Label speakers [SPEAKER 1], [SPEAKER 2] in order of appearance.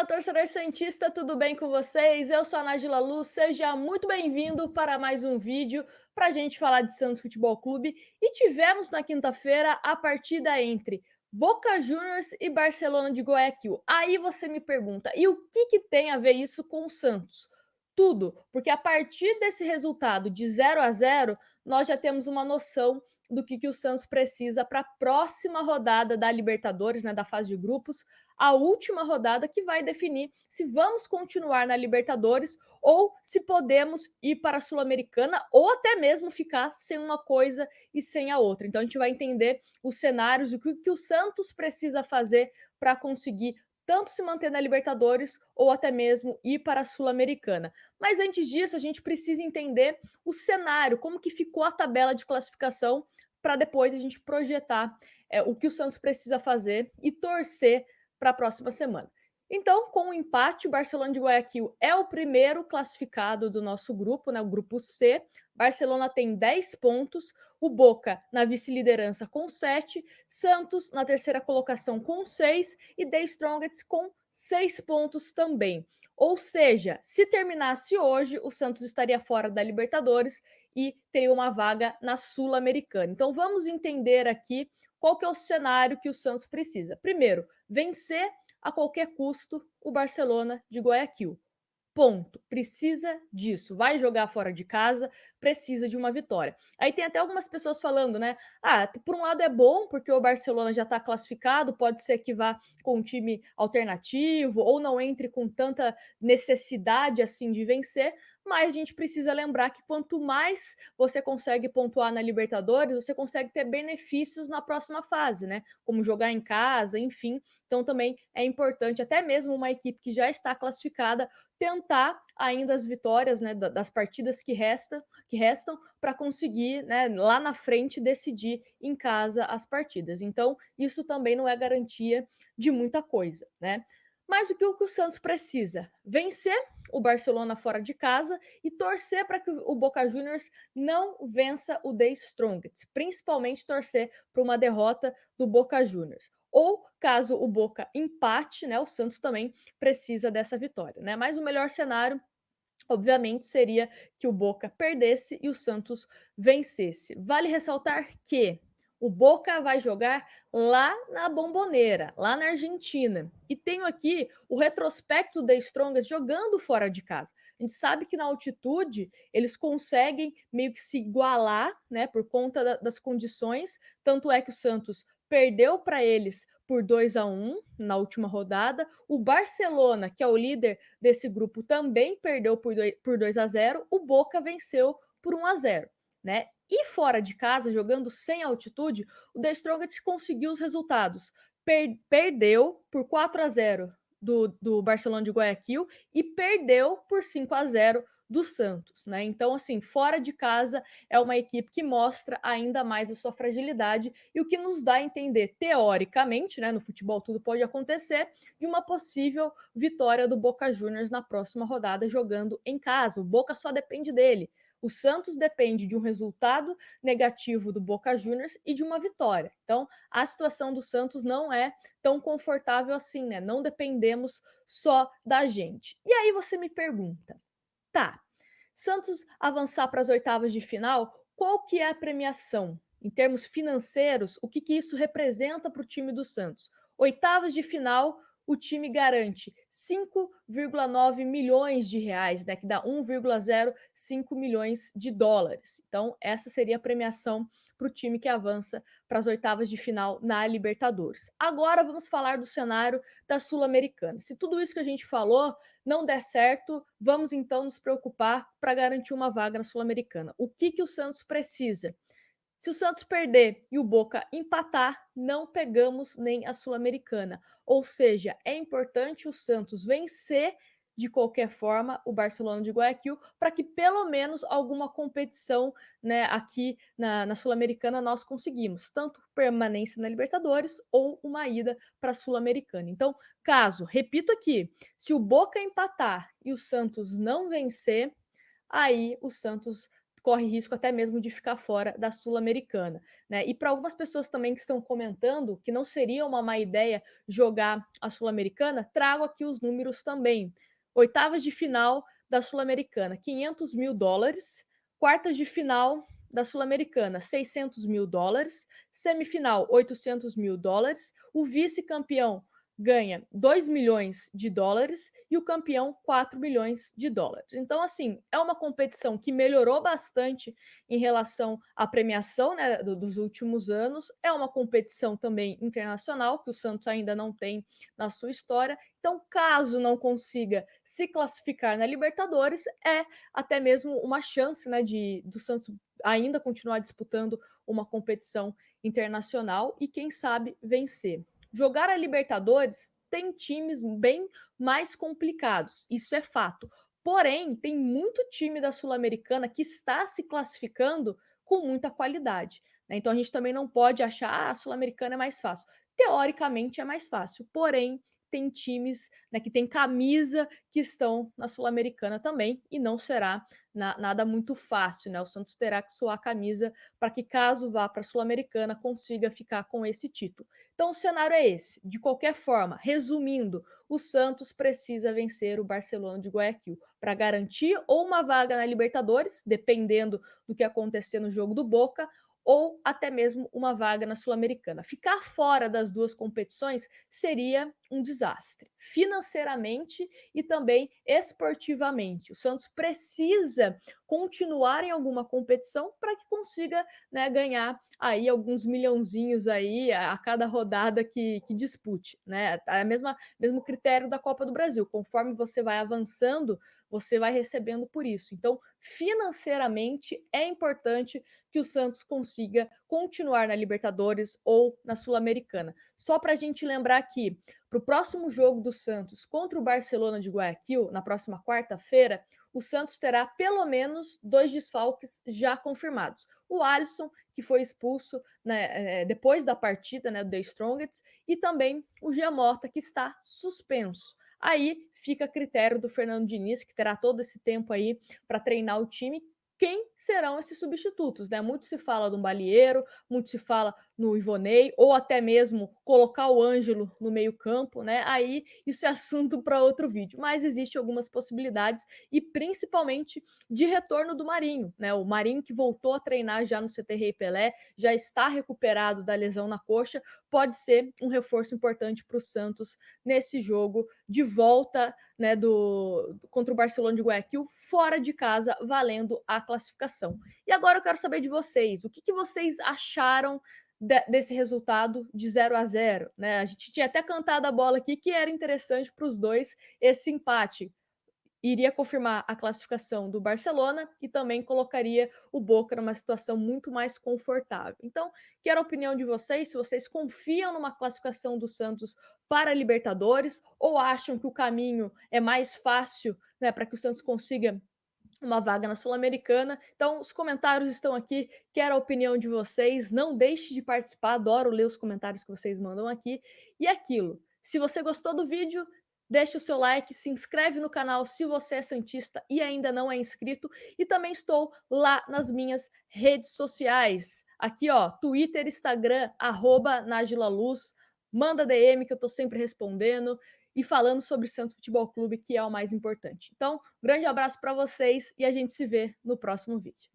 [SPEAKER 1] Fala, torcedor santista, tudo bem com vocês? Eu sou a Nájila Lu, seja muito bem-vindo para mais um vídeo para a gente falar de Santos Futebol Clube. E tivemos na quinta-feira a partida entre Boca Juniors e Barcelona de Guayaquil. Aí você me pergunta, e o que tem a ver isso com o Santos? Tudo, porque a partir desse resultado de 0-0, nós já temos uma noção do que o Santos precisa para a próxima rodada da Libertadores, né, da fase de grupos, a última rodada que vai definir se vamos continuar na Libertadores ou se podemos ir para a Sul-Americana ou até mesmo ficar sem uma coisa e sem a outra. Então a gente vai entender os cenários, o que o Santos precisa fazer para conseguir tanto se manter na Libertadores ou até mesmo ir para a Sul-Americana. Mas antes disso, a gente precisa entender o cenário, como que ficou a tabela de classificação para depois a gente projetar o que o Santos precisa fazer e torcer para a próxima semana. Então, com o empate, o Barcelona de Guayaquil é o primeiro classificado do nosso grupo, né, o grupo C. Barcelona tem 10 pontos, o Boca na vice-liderança com 7, Santos na terceira colocação com 6 e The Strongest com 6 pontos também. Ou seja, se terminasse hoje, o Santos estaria fora da Libertadores e teria uma vaga na Sul-Americana. Então vamos entender aqui qual que é o cenário que o Santos precisa. Primeiro, vencer a qualquer custo o Barcelona de Guayaquil. Ponto. Precisa disso. Vai jogar fora de casa, precisa de uma vitória. Aí tem até algumas pessoas falando, né? Ah, por um lado é bom, porque o Barcelona já está classificado, pode ser que vá com um time alternativo ou não entre com tanta necessidade assim de vencer. Mas a gente precisa lembrar que quanto mais você consegue pontuar na Libertadores, você consegue ter benefícios na próxima fase, né? Como jogar em casa, enfim. Então também é importante, até mesmo uma equipe que já está classificada, tentar ainda as vitórias, né, das partidas que restam para conseguir, né, lá na frente decidir em casa as partidas. Então, isso também não é garantia de muita coisa, né? Mas o que o Santos precisa? Vencer o Barcelona fora de casa e torcer para que o Boca Juniors não vença o The Strongest, principalmente torcer para uma derrota do Boca Juniors. Ou caso o Boca empate, né, o Santos também precisa dessa vitória, né? Mas o melhor cenário, obviamente, seria que o Boca perdesse e o Santos vencesse. Vale ressaltar que o Boca vai jogar lá na Bombonera, lá na Argentina. E tenho aqui o retrospecto da Strongest jogando fora de casa. A gente sabe que na altitude eles conseguem meio que se igualar, né, por conta das condições. Tanto é que o Santos perdeu para eles por 2-1 na última rodada. O Barcelona, que é o líder desse grupo, também perdeu por 2-0. O Boca venceu por 1-0, né? E fora de casa, jogando sem altitude, o The Strongest conseguiu os resultados. Perdeu por 4-0 do Barcelona de Guayaquil e perdeu por 5-0 do Santos, né? Então, assim, fora de casa é uma equipe que mostra ainda mais a sua fragilidade e o que nos dá a entender, teoricamente, né, no futebol tudo pode acontecer, de uma possível vitória do Boca Juniors na próxima rodada jogando em casa. O Boca só depende dele. O Santos depende de um resultado negativo do Boca Juniors e de uma vitória. Então, a situação do Santos não é tão confortável assim, né? Não dependemos só da gente. E aí você me pergunta, tá, Santos avançar para as oitavas de final, qual que é a premiação? Em termos financeiros, o que isso representa para o time do Santos? Oitavas de final, o time garante 5,9 milhões de reais, né, que dá 1,05 milhões de dólares. Então, essa seria a premiação para o time que avança para as oitavas de final na Libertadores. Agora vamos falar do cenário da Sul-Americana. Se tudo isso que a gente falou não der certo, vamos então nos preocupar para garantir uma vaga na Sul-Americana. O que o Santos precisa? Se o Santos perder e o Boca empatar, não pegamos nem a Sul-Americana. Ou seja, é importante o Santos vencer de qualquer forma o Barcelona de Guayaquil para que pelo menos alguma competição, né, aqui na Sul-Americana nós conseguimos, tanto permanência na Libertadores ou uma ida para a Sul-Americana. Então, caso, repito aqui, se o Boca empatar e o Santos não vencer, aí o Santos corre risco até mesmo de ficar fora da Sul-Americana, né? E para algumas pessoas também que estão comentando que não seria uma má ideia jogar a Sul-Americana, trago aqui os números também. Oitavas de final da Sul-Americana, US$ 500 mil. Quartas de final da Sul-Americana, US$ 600 mil. Semifinal, US$ 800 mil. O vice-campeão ganha US$ 2 milhões e o campeão US$ 4 milhões. Então, assim, é uma competição que melhorou bastante em relação à premiação, né, dos últimos anos. É uma competição também internacional, que o Santos ainda não tem na sua história. Então, caso não consiga se classificar na Libertadores, é até mesmo uma chance, né, do Santos ainda continuar disputando uma competição internacional e, quem sabe, vencer. Jogar a Libertadores tem times bem mais complicados, isso é fato. Porém, tem muito time da Sul-Americana que está se classificando com muita qualidade, né? Então a gente também não pode achar a Sul-Americana é mais fácil. Teoricamente é mais fácil, porém tem times, né, que tem camisa que estão na Sul-Americana também e não será nada muito fácil, né? O Santos terá que suar a camisa para que, caso vá para a Sul-Americana, consiga ficar com esse título. Então, o cenário é esse. De qualquer forma, resumindo, o Santos precisa vencer o Barcelona de Guayaquil para garantir ou uma vaga na Libertadores, dependendo do que acontecer no jogo do Boca, ou até mesmo uma vaga na Sul-Americana. Ficar fora das duas competições seria um desastre, financeiramente e também esportivamente. O Santos precisa continuar em alguma competição para que consiga, né, ganhar aí alguns milhãozinhos aí a cada rodada que dispute, né? É a mesmo critério da Copa do Brasil. Conforme você vai avançando, você vai recebendo por isso. Então, financeiramente, é importante que o Santos consiga continuar na Libertadores ou na Sul-Americana. Só para a gente lembrar aqui, para o próximo jogo do Santos contra o Barcelona de Guayaquil, na próxima quarta-feira, o Santos terá pelo menos 2 desfalques já confirmados. O Alisson, que foi expulso, né, depois da partida, né, do The Strongest, e também o Giamota, que está suspenso. Aí fica a critério do Fernando Diniz, que terá todo esse tempo aí para treinar o time, quem serão esses substitutos, né? Muito se fala do Balieiro, muito se fala no Ivonei, ou até mesmo colocar o Ângelo no meio-campo, né? Aí isso é assunto para outro vídeo, mas existem algumas possibilidades e principalmente de retorno do Marinho, né? O Marinho, que voltou a treinar já no CT Rei Pelé, já está recuperado da lesão na coxa, pode ser um reforço importante para o Santos nesse jogo de volta, né, contra o Barcelona de Guayaquil, fora de casa, valendo a classificação. E agora eu quero saber de vocês, o que vocês acharam desse resultado de 0-0, né? A gente tinha até cantado a bola aqui que era interessante para os dois esse empate. Iria confirmar a classificação do Barcelona e também colocaria o Boca numa situação muito mais confortável. Então, quero a opinião de vocês, se vocês confiam numa classificação do Santos para a Libertadores ou acham que o caminho é mais fácil, né, para que o Santos consiga uma vaga na Sul-Americana. Então, os comentários estão aqui, quero a opinião de vocês, não deixe de participar, adoro ler os comentários que vocês mandam aqui. E aquilo, se você gostou do vídeo, deixe o seu like, se inscreve no canal se você é santista e ainda não é inscrito. E também estou lá nas minhas redes sociais. Aqui, ó, Twitter, Instagram, @Nagilaluz. Manda DM que eu estou sempre respondendo e falando sobre Santos Futebol Clube, que é o mais importante. Então, grande abraço para vocês e a gente se vê no próximo vídeo.